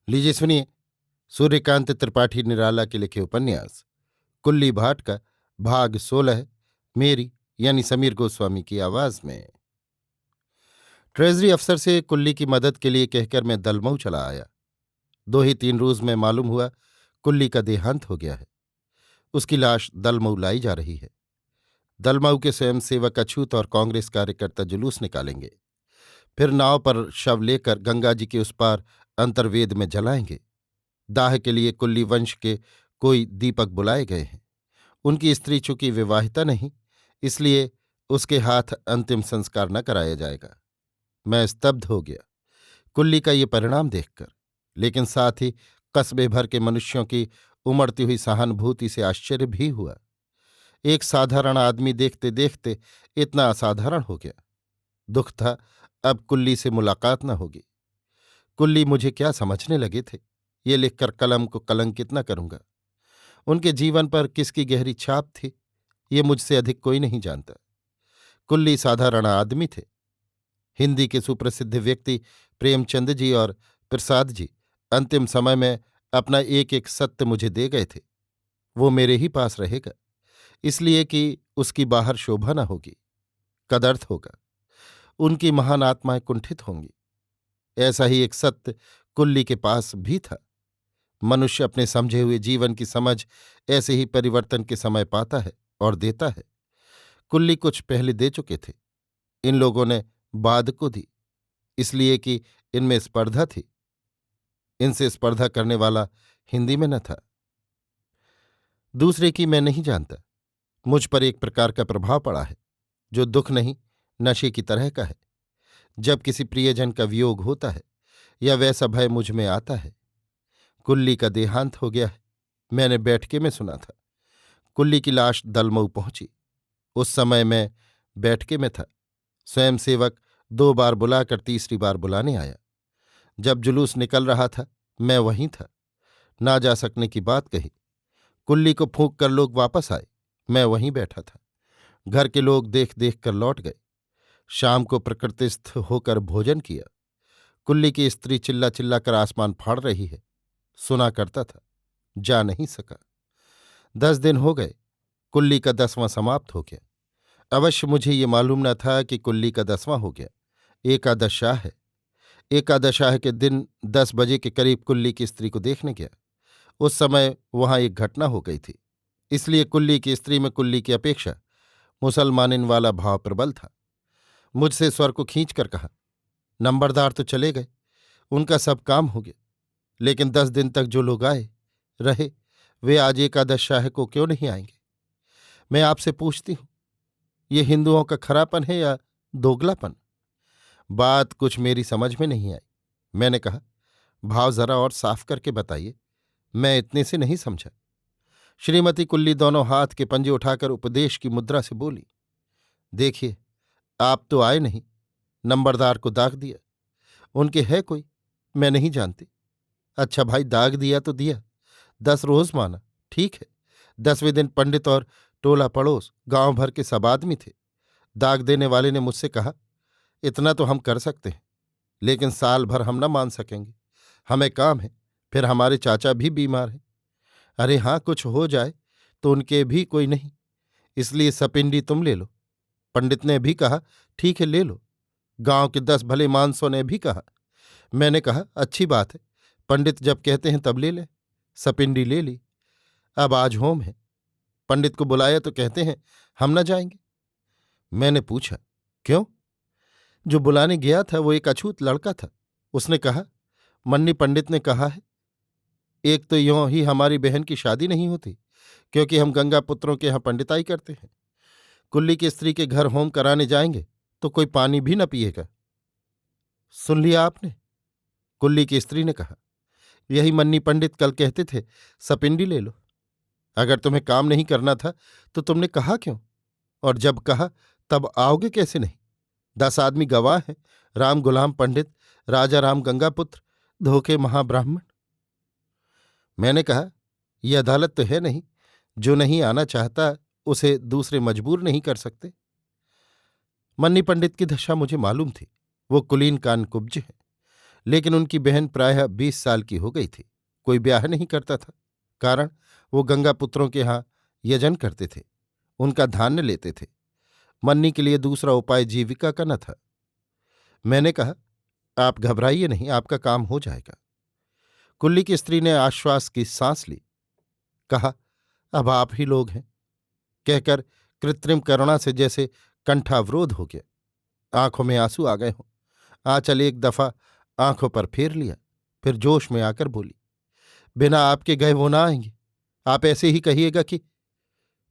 लीजिए सुनिए। सूर्यकांत त्रिपाठी निराला के लिखे उपन्यास कुल्ली भाट का भाग 16 मेरी यानी समीर गोस्वामी की आवाज में। ट्रेजरी अफसर से कुल्ली की मदद के लिए कहकर मैं दलमऊ चला आया। 2 ही 3 रोज में मालूम हुआ कुल्ली का देहांत हो गया है। उसकी लाश दलमऊ लाई जा रही है। दलमऊ के स्वयंसेवक अछूत और कांग्रेस कार्यकर्ता जुलूस निकालेंगे। फिर नाव पर शव लेकर गंगा जी के उस पार अंतर्वेद में जलाएंगे। दाह के लिए कुल्ली वंश के कोई दीपक बुलाए गए हैं। उनकी स्त्री चूंकि विवाहिता नहीं, इसलिए उसके हाथ अंतिम संस्कार न कराया जाएगा। मैं स्तब्ध हो गया कुल्ली का ये परिणाम देखकर, लेकिन साथ ही कस्बे भर के मनुष्यों की उमड़ती हुई सहानुभूति से आश्चर्य भी हुआ। एक साधारण आदमी देखते देखते इतना असाधारण हो गया। दुख था अब कुल्ली से मुलाकात न होगी। कुल्ली मुझे क्या समझने लगे थे, ये लिखकर कलम को कलंकित न करूंगा। उनके जीवन पर किसकी गहरी छाप थी, ये मुझसे अधिक कोई नहीं जानता। कुल्ली साधारण आदमी थे। हिंदी के सुप्रसिद्ध व्यक्ति प्रेमचंद जी और प्रसाद जी अंतिम समय में अपना एक एक सत्य मुझे दे गए थे। वो मेरे ही पास रहेगा, इसलिए कि उसकी बाहर शोभा न होगी, कदर्थ होगा। उनकी महान आत्माएं कुंठित होंगी। ऐसा ही एक सत्य कुल्ली के पास भी था। मनुष्य अपने समझे हुए जीवन की समझ ऐसे ही परिवर्तन के समय पाता है और देता है। कुल्ली कुछ पहले दे चुके थे, इन लोगों ने बाद को दी, इसलिए कि इनमें स्पर्धा थी। इनसे स्पर्धा करने वाला हिंदी में न था। दूसरे की मैं नहीं जानता। मुझ पर एक प्रकार का प्रभाव पड़ा है जो दुख नहीं, नशे की तरह का है। जब किसी प्रियजन का वियोग होता है या वैसा भय मुझ में आता है। कुल्ली का देहांत हो गया है, मैंने बैठके में सुना था। कुल्ली की लाश दलमऊ पहुंची। उस समय मैं बैठके में था। स्वयंसेवक 2 बार बुलाकर तीसरी बार बुलाने आया। जब जुलूस निकल रहा था मैं वहीं था। ना जा सकने की बात कही। कुल्ली को फूंक कर लोग वापस आए, मैं वहीं बैठा था। घर के लोग देख देख कर लौट गए। शाम को प्रकृतिस्थ होकर भोजन किया। कुल्ली की स्त्री चिल्ला चिल्ला कर आसमान फाड़ रही है, सुना करता था, जा नहीं सका। 10 दिन हो गए, कुल्ली का 10वां समाप्त हो गया। अवश्य मुझे ये मालूम न था कि कुल्ली का 10वां हो गया। एकादशाह है। एकादशाह के दिन 10 बजे के करीब कुल्ली की स्त्री को देखने गया। उस समय वहां एक घटना हो गई थी, इसलिए कुल्ली की स्त्री में कुल्ली की अपेक्षा मुसलमानिन वाला भाव प्रबल था। मुझसे स्वर को खींचकर कहा, नंबरदार तो चले गए, उनका सब काम हो गया, लेकिन 10 दिन तक जो लोग आए रहे वे आज एकादशाह को क्यों नहीं आएंगे? मैं आपसे पूछती हूं, ये हिंदुओं का खरापन है या दोगलापन? बात कुछ मेरी समझ में नहीं आई। मैंने कहा, भाव जरा और साफ करके बताइए, मैं इतने से नहीं समझा। श्रीमती कुल्ली दोनों हाथ के पंजे उठाकर उपदेश की मुद्रा से बोली, देखिए, आप तो आए नहीं, नंबरदार को दाग दिया। उनके है कोई? मैं नहीं जानती। अच्छा भाई, दाग दिया तो दिया, 10 रोज माना, ठीक है। 10वें दिन पंडित और टोला पड़ोस गांव भर के सब आदमी थे। दाग देने वाले ने मुझसे कहा, इतना तो हम कर सकते हैं, लेकिन साल भर हम न मान सकेंगे, हमें काम है, फिर हमारे चाचा भी बीमार हैं। अरे हाँ, कुछ हो जाए तो उनके भी कोई नहीं, इसलिए सपिंडी तुम ले लो। पंडित ने भी कहा, ठीक है ले लो। गांव के 10 भले मानसों ने भी कहा। मैंने कहा, अच्छी बात है, पंडित जब कहते हैं तब ले लें। सपिंडी ले ली। अब आज होम है। पंडित को बुलाया तो कहते हैं हम न जाएंगे। मैंने पूछा, क्यों? जो बुलाने गया था वो एक अछूत लड़का था। उसने कहा, मन्नी पंडित ने कहा है, एक तो यों ही हमारी बहन की शादी नहीं होती, क्योंकि हम गंगा पुत्रों के यहाँ पंडिताई करते हैं। कुल्ली की स्त्री के घर होम कराने जाएंगे तो कोई पानी भी न पिएगा। सुन लिया आपने? कुल्ली की स्त्री ने कहा, यही मन्नी पंडित कल कहते थे, सपिंडी ले लो। अगर तुम्हें काम नहीं करना था तो तुमने कहा क्यों? और जब कहा तब आओगे कैसे नहीं? 10 आदमी गवाह हैं, राम गुलाम पंडित, राजा राम गंगापुत्र, धोखे महाब्राह्मण। मैंने कहा, यह अदालत तो है नहीं, जो नहीं आना चाहता उसे दूसरे मजबूर नहीं कर सकते। मन्नी पंडित की दशा मुझे मालूम थी। वो कुलीन कान कुब्ज है, लेकिन उनकी बहन प्रायः 20 साल की हो गई थी। कोई ब्याह नहीं करता था। कारण वो गंगा पुत्रों के यहाँ यजन करते थे, उनका धान्य लेते थे। मन्नी के लिए दूसरा उपाय जीविका का न था। मैंने कहा, आप घबराइए नहीं, आपका काम हो जाएगा। कुल्ली की स्त्री ने आश्वास की सांस ली। कहा, अब आप ही लोग हैं। कहकर कृत्रिम करुणा से जैसे कंठावरोध हो गया। आंखों में आंसू आ गए हों। आंचल एक दफा आंखों पर फेर लिया, फिर जोश में आकर बोली, बिना आपके गए वो ना आएंगे। आप ऐसे ही कहिएगा कि।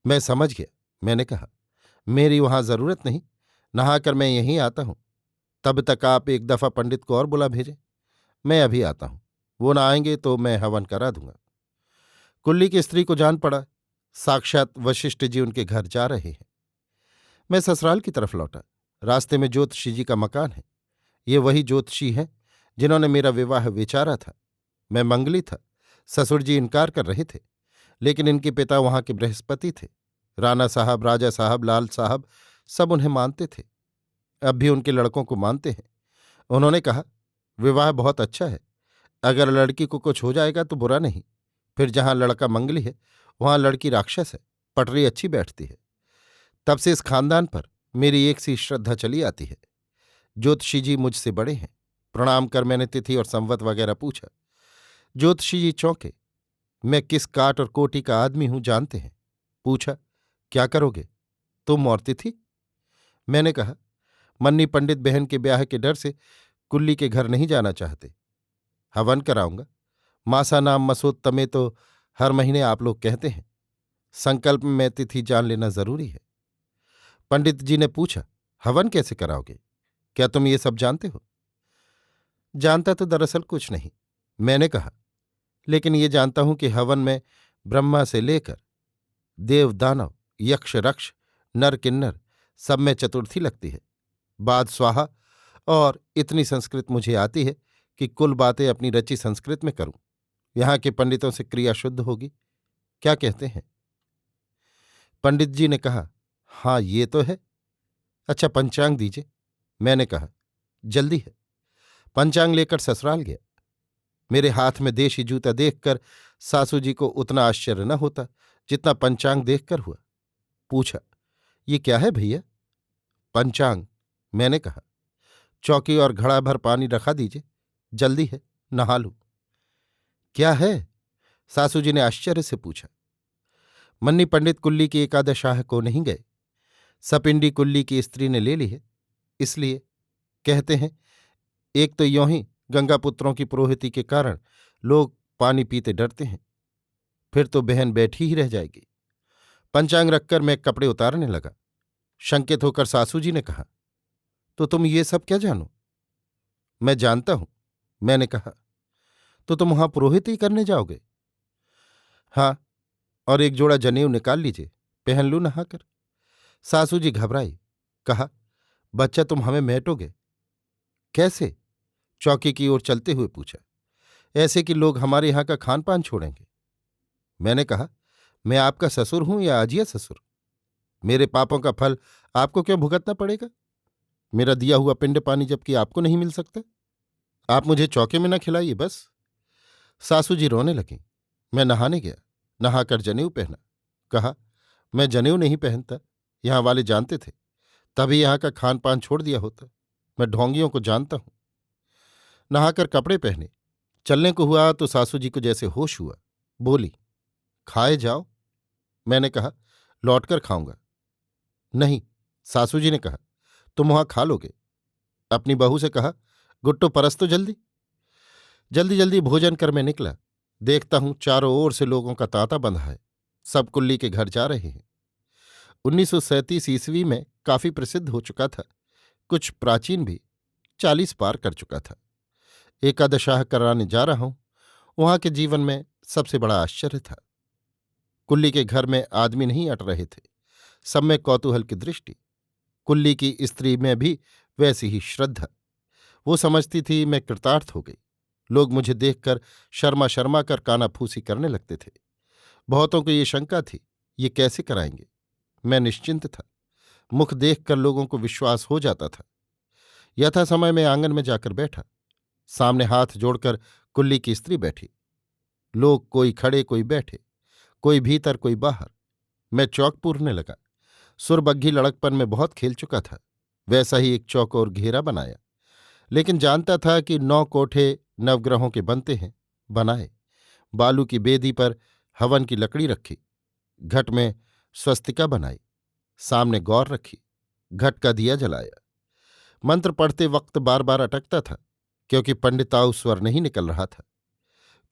मैं समझ गया। मैंने कहा, मेरी वहां जरूरत नहीं, नहाकर मैं यहीं आता हूं। तब तक आप एक दफा पंडित को और बुला भेजें। मैं अभी आता हूं। वो ना आएंगे तो मैं हवन करा दूंगा। कुल्ली की स्त्री को जान पड़ा साक्षात वशिष्ठ जी उनके घर जा रहे हैं। मैं ससुराल की तरफ लौटा। रास्ते में ज्योतिषी जी का मकान है। ये वही ज्योतिषी हैं जिन्होंने मेरा विवाह विचारा था। मैं मंगली था। ससुर जी इनकार कर रहे थे, लेकिन इनके पिता वहां के बृहस्पति थे। राणा साहब, राजा साहब, लाल साहब सब उन्हें मानते थे। अब भी उनके लड़कों को मानते हैं। उन्होंने कहा, विवाह बहुत अच्छा है। अगर लड़की को कुछ हो जाएगा तो बुरा नहीं। फिर जहां लड़का मंगली है वहां लड़की राक्षस है। पटरी अच्छी बैठती है। तब से इस खानदान पर मेरी एक सी श्रद्धा चली आती है। ज्योतिषी जी मुझसे बड़े हैं। प्रणाम कर मैंने तिथि और संवत वगैरह पूछा। ज्योतिषी जी चौंके। मैं किस काट और कोटि का आदमी हूं जानते हैं। पूछा, क्या करोगे, तुम और तिथि? मैंने कहा, मन्नी पंडित बहन के ब्याह के डर से कुल्ली के घर नहीं जाना चाहते। हवन कराऊंगा। मासा नाम मसोत्तमे तो हर महीने आप लोग कहते हैं। संकल्प में तिथि जान लेना जरूरी है। पंडित जी ने पूछा, हवन कैसे कराओगे? क्या तुम ये सब जानते हो? जानता तो दरअसल कुछ नहीं। मैंने कहा, लेकिन ये जानता हूं कि हवन में ब्रह्मा से लेकर देव दानव यक्ष रक्ष नर किन्नर सब में चतुर्थी लगती है। बाद स्वाहा, और इतनी संस्कृत मुझे आती है कि कुल बातें अपनी रची संस्कृत में करूं। यहां के पंडितों से क्रिया शुद्ध होगी। क्या कहते हैं? पंडित जी ने कहा, हाँ ये तो है। अच्छा पंचांग दीजिए। मैंने कहा, जल्दी है। पंचांग लेकर ससुराल गया। मेरे हाथ में देशी जूता देखकर सासू जी को उतना आश्चर्य न होता जितना पंचांग देखकर हुआ। पूछा, ये क्या है भैया? पंचांग। मैंने कहा, चौकी और घड़ा भर पानी रखा दीजिए, जल्दी है, नहा लूं। क्या है? सासू जी ने आश्चर्य से पूछा। मन्नी पंडित कुल्ली की एकादशाह को नहीं गए। सपिंडी कुल्ली की स्त्री ने ले ली है, इसलिए कहते हैं। एक तो यों ही गंगापुत्रों की पुरोहिती के कारण लोग पानी पीते डरते हैं। फिर तो बहन बैठी ही रह जाएगी। पंचांग रखकर मैं कपड़े उतारने लगा। शंकित होकर सासू जी ने कहा, तो तुम ये सब क्या जानो? मैं जानता हूं। मैंने कहा, तो तुम वहां पुरोहिती करने जाओगे? हाँ, और एक जोड़ा जनेऊ निकाल लीजिए, पहन लूं नहाकर। सासू जी घबराई। कहा, बच्चा तुम हमें मेटोगे कैसे? चौकी की ओर चलते हुए पूछा। ऐसे कि लोग हमारे यहां का खान पान छोड़ेंगे। मैंने कहा, मैं आपका ससुर हूं या अजिया ससुर? मेरे पापों का फल आपको क्यों भुगतना पड़ेगा? मेरा दिया हुआ पिंड पानी जबकि आपको नहीं मिल सकता। आप मुझे चौके में न खिलाइए बस। सासू जी रोने लगीं। मैं नहाने गया। नहाकर जनेऊ पहना। कहा, मैं जनेऊ नहीं पहनता, यहां वाले जानते थे, तभी यहां का खान पान छोड़ दिया होता। मैं ढोंगियों को जानता हूं। नहाकर कपड़े पहने, चलने को हुआ तो सासू जी को जैसे होश हुआ। बोली, खाए जाओ। मैंने कहा, लौटकर खाऊंगा। नहीं, सासू जी ने कहा, तुम वहां खा लोगे। अपनी बहू से कहा, गुट्टो परस तो जल्दी। जल्दी जल्दी भोजन कर मैं निकला। देखता हूं चारों ओर से लोगों का तांता बंधा है। सब कुल्ली के घर जा रहे हैं। 1937 ईस्वी में काफी प्रसिद्ध हो चुका था, कुछ प्राचीन भी, 40 पार कर चुका था। एकादशाह कराने जा रहा हूं। वहां के जीवन में सबसे बड़ा आश्चर्य था। कुल्ली के घर में आदमी नहीं अट रहे थे, सब में कौतूहल की दृष्टि। कुल्ली की स्त्री में भी वैसी ही श्रद्धा। वो समझती थी मैं कृतार्थ हो गई। लोग मुझे देखकर शर्मा शर्मा कर कानाफूसी करने लगते थे। बहुतों को ये शंका थी, ये कैसे कराएंगे? मैं निश्चिंत था। मुख देखकर लोगों को विश्वास हो जाता था। यथा समय में आंगन में जाकर बैठा। सामने हाथ जोड़कर कुल्ली की स्त्री बैठी। लोग कोई खड़े कोई बैठे, कोई भीतर कोई बाहर। मैं चौक पूरने लगा। सुरबग्घी लड़कपन में बहुत खेल चुका था। वैसा ही एक चौकोर घेरा बनाया, लेकिन जानता था कि 9 कोठे नवग्रहों के बनते हैं। बनाए, बालू की बेदी पर हवन की लकड़ी रखी, घट में स्वस्तिका बनाई, सामने गौर रखी, घट का दिया जलाया। मंत्र पढ़ते वक्त बार बार अटकता था, क्योंकि पंडिताऊ स्वर नहीं निकल रहा था।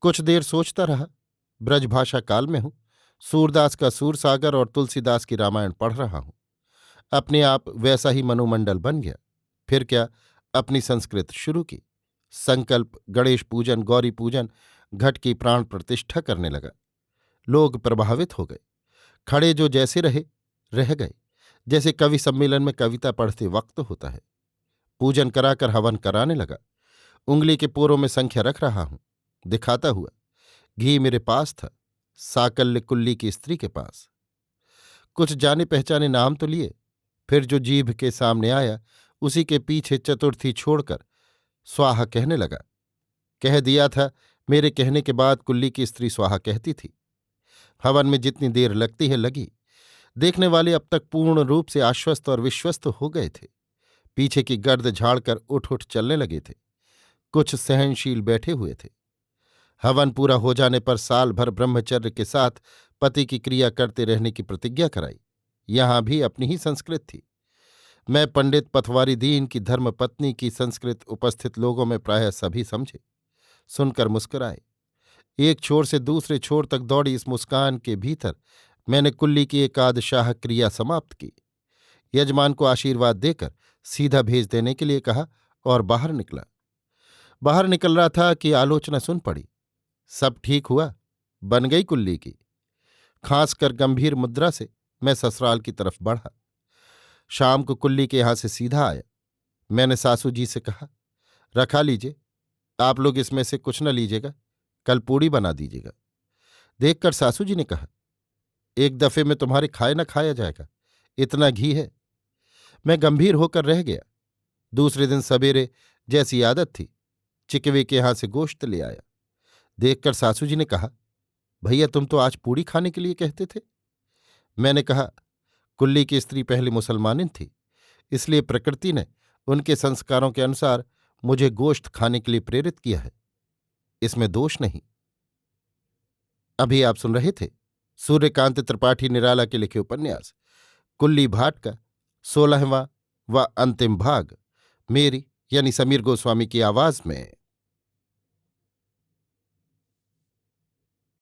कुछ देर सोचता रहा। ब्रजभाषा काल में हूं, सूरदास का सूरसागर और तुलसीदास की रामायण पढ़ रहा हूं। अपने आप वैसा ही मनोमंडल बन गया। फिर क्या, अपनी संस्कृत शुरू की। संकल्प, गणेश पूजन, गौरी पूजन, घट की प्राण प्रतिष्ठा करने लगा। लोग प्रभावित हो गए। खड़े जो जैसे रहे रह गए, जैसे कवि सम्मेलन में कविता पढ़ते वक्त होता है। पूजन कराकर हवन कराने लगा। उंगली के पोरों में संख्या रख रहा हूं, दिखाता हुआ। घी मेरे पास था, साकल्य कुल्ली की स्त्री के पास। कुछ जाने पहचाने नाम तो लिए, फिर जो जीभ के सामने आया उसी के पीछे चतुर्थी छोड़कर स्वाहा कहने लगा। कह दिया था, मेरे कहने के बाद कुल्ली की स्त्री स्वाहा कहती थी। हवन में जितनी देर लगती है लगी। देखने वाले अब तक पूर्ण रूप से आश्वस्त और विश्वस्त हो गए थे। पीछे की गर्द झाड़कर उठ उठ चलने लगे थे। कुछ सहनशील बैठे हुए थे। हवन पूरा हो जाने पर साल भर ब्रह्मचर्य के साथ पति की क्रिया करते रहने की प्रतिज्ञा कराई। यहां भी अपनी ही संस्कृत थी। मैं पंडित पथवारी दीन की धर्मपत्नी की संस्कृत उपस्थित लोगों में प्रायः सभी समझे, सुनकर मुस्कुराए। एक छोर से दूसरे छोर तक दौड़ी इस मुस्कान के भीतर मैंने कुल्ली की एकाद शाह क्रिया समाप्त की। यजमान को आशीर्वाद देकर सीधा भेज देने के लिए कहा और बाहर निकला। बाहर निकल रहा था कि आलोचना सुन पड़ी। सब ठीक हुआ, बन गई कुल्ली की। खांस कर गंभीर मुद्रा से मैं ससुराल की तरफ बढ़ा। शाम को कुल्ली के यहां से सीधा आया। मैंने सासू जी से कहा, रखा लीजिए, आप लोग इसमें से कुछ न लीजिएगा, कल पूड़ी बना दीजिएगा। देखकर सासू जी ने कहा, एक दफे में तुम्हारे खाए न खाया जाएगा, इतना घी है। मैं गंभीर होकर रह गया। दूसरे दिन सवेरे जैसी आदत थी, चिकवे के यहां से गोश्त ले आया। देखकर सासू जी ने कहा, भैया तुम तो आज पूड़ी खाने के लिए कहते थे। मैंने कहा, कुल्ली की स्त्री पहले मुसलमानिन थी, इसलिए प्रकृति ने उनके संस्कारों के अनुसार मुझे गोश्त खाने के लिए प्रेरित किया है, इसमें दोष नहीं। अभी आप सुन रहे थे सूर्यकांत त्रिपाठी निराला के लिखे उपन्यास कुल्ली भाट का 16वां व अंतिम भाग, मेरी यानी समीर गोस्वामी की आवाज में।